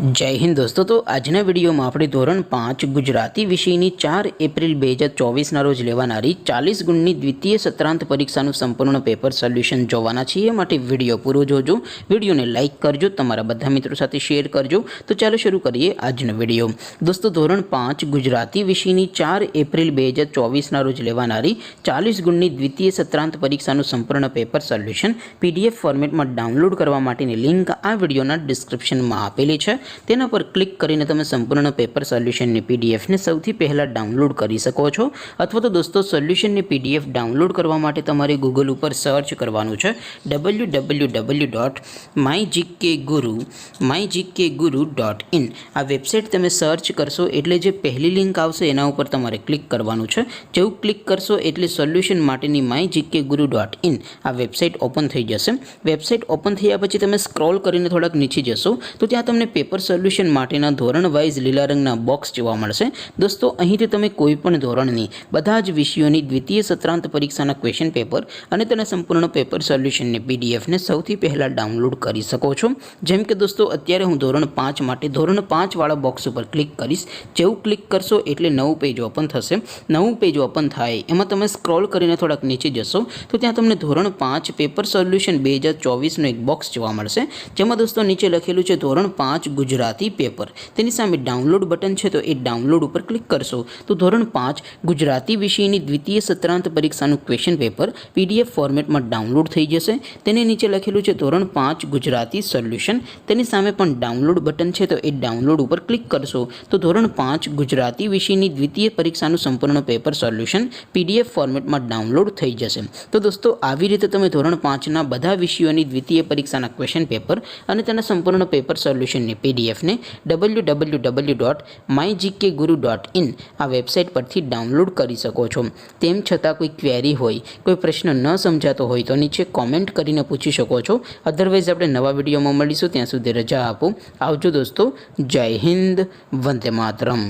जय हिंद दोस्तों। तो आजना विडियो में આપણે ધોરણ 5 ગુજરાતી વિષયની 4 એપ્રિલ 2024 ના રોજ લેવાનારી 40 ગુણની દ્વિતીય સત્રાંત પરીક્ષાનું સંપૂર્ણ પેપર સોલ્યુશન જોવાના છીએ। માટે વિડિયો પૂરો જોજો, વિડિયોને લાઈક કરજો, તમારા બધા મિત્રો સાથે શેર કરજો। તો ચાલો શરૂ કરીએ આજનો વિડિયો। દોસ્તો ધોરણ 5 ગુજરાતી વિષયની 4 એપ્રિલ 2024 ના રોજ લેવાનારી 40 ગુણની દ્વિતીય સત્રાંત પરીક્ષાનું સંપૂર્ણ પેપર સોલ્યુશન PDF ફોર્મેટમાં ડાઉનલોડ કરવા માટેની લિંક આ વિડિયોના ડિસ્ક્રિપ્શનમાં આપેલી છે। તેના પર ક્લિક કરીને તમે સંપૂર્ણ પેપર સોલ્યુશનની PDF ને સૌથી પહેલા ડાઉનલોડ કરી શકો છો। અથવા તો દોસ્તો સોલ્યુશનની PDF ડાઉનલોડ કરવા માટે તમારે ગૂગલ ઉપર સર્ચ કરવાનું છે www.mygkguru.in। આ વેબસાઇટ તમે સર્ચ કરશો એટલે જે પહેલી લિંક આવશે એના ઉપર તમારે ક્લિક કરવાનું છે। જેવું ક્લિક કરશો એટલે સોલ્યુશન માટેની mygkguru.in આ વેબસાઇટ ઓપન થઈ જશે। વેબસાઇટ ઓપન થયા પછી તમે સ્ક્રોલ કરીને થોડાક નીચે જશો તો ત્યાં તમને પેપર સોલ્યુશન માટેના ધોરણ વાઇઝ લીલા રંગના બોક્સ જોવા મળશે। દોસ્તો અહીંથી તમે કોઈ પણ ધોરણની બધા જ વિષયોની દ્વિતીય સત્રાંત પરીક્ષાના ક્વેશ્ચન પેપર અને તેના સંપૂર્ણ પેપર સોલ્યુશનની PDF ને સૌથી પહેલા ડાઉનલોડ કરી શકો છો। જેમ કે દોસ્તો અત્યારે હું ધોરણ 5 માટે ધોરણ 5 વાળા બોક્સ ઉપર ક્લિક કરીશ। જેવું ક્લિક કરશો એટલે નવું પેજ ઓપન થશે। નવું પેજ ઓપન થાય એમાં તમે સ્ક્રોલ કરીને થોડાક નીચે જશો તો ત્યાં તમને ધોરણ 5 પેપર સોલ્યુશન 2024 નો એક બોક્સ જોવા મળશે। જેમાં દોસ્તો નીચે લખેલું છે ધોરણ 5 ગુજરાતી પેપર। તેની સામે ડાઉનલોડ બટન છે તો એ ડાઉનલોડ ઉપર ક્લિક કરશો તો ધોરણ 5 ગુજરાતી વિષયની દ્વિતીય સત્રાંત પરીક્ષાનું ક્વેશ્ચન પેપર PDF ફોર્મેટમાં ડાઉનલોડ થઈ જશે। તેની નીચે લખેલું છે ધોરણ 5 ગુજરાતી સોલ્યુશન। તેની સામે પણ ડાઉનલોડ બટન છે તો એ ડાઉનલોડ ઉપર ક્લિક કરશો તો ધોરણ 5 ગુજરાતી વિષયની દ્વિતીય પરીક્ષાનું સંપૂર્ણ પેપર સોલ્યુશન PDF ફોર્મેટમાં ડાઉનલોડ થઈ જશે। તો દોસ્તો આવી રીતે તમે ધોરણ 5ના બધા વિષયોની દ્વિતીય પરીક્ષાના ક્વેશ્ચન પેપર અને તેના સંપૂર્ણ પેપર સોલ્યુશનની PDF ને www.mygkguru.in આ વેબસાઇટ પરથી ડાઉનલોડ કરી શકો છો। તેમ છતાં કોઈ ક્વેરી હોય, કોઈ પ્રશ્ન ન સમજાતો હોય તો નીચે કોમેન્ટ કરીને પૂછી શકો છો। અધરવાઇઝ આપણે નવા વિડીયોમાં મળીશું, ત્યાં સુધી રજા આપો। આવજો દોસ્તો। જય હિન્દ, વંદે માતરમ।